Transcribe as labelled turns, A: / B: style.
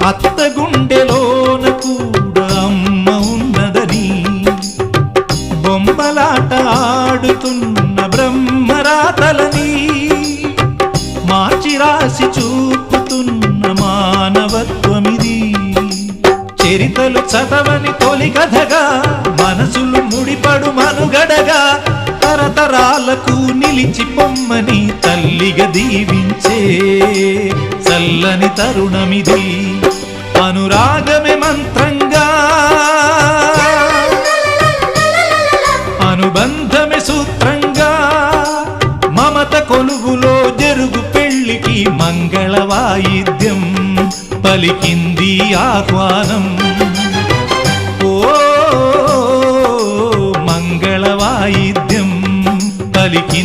A: అత్త గుండెలోన కూడా అమ్మ ఉన్నదని బొమ్మలాట ఆడుతున్న బ్రహ్మరాతలని మార్చి రాసి చూపుతున్న మానవత్వమిది. చరితలు చదవని తొలి కథగా మనసులు ముడిపడు మనుగడగా తరతరాలకు నిలిచి పొమ్మని తల్లిగా దీవించే చల్లని తరుణమిది. అనురాగమే మంత్రంగా అనుబంధమే సూత్రంగా మమత కొలువులో జరుగు పెళ్లికి మంగళ వాయిద్యం పలికింది ఆహ్వానం. ఓ మంగళ వాయిద్యం పలికింది.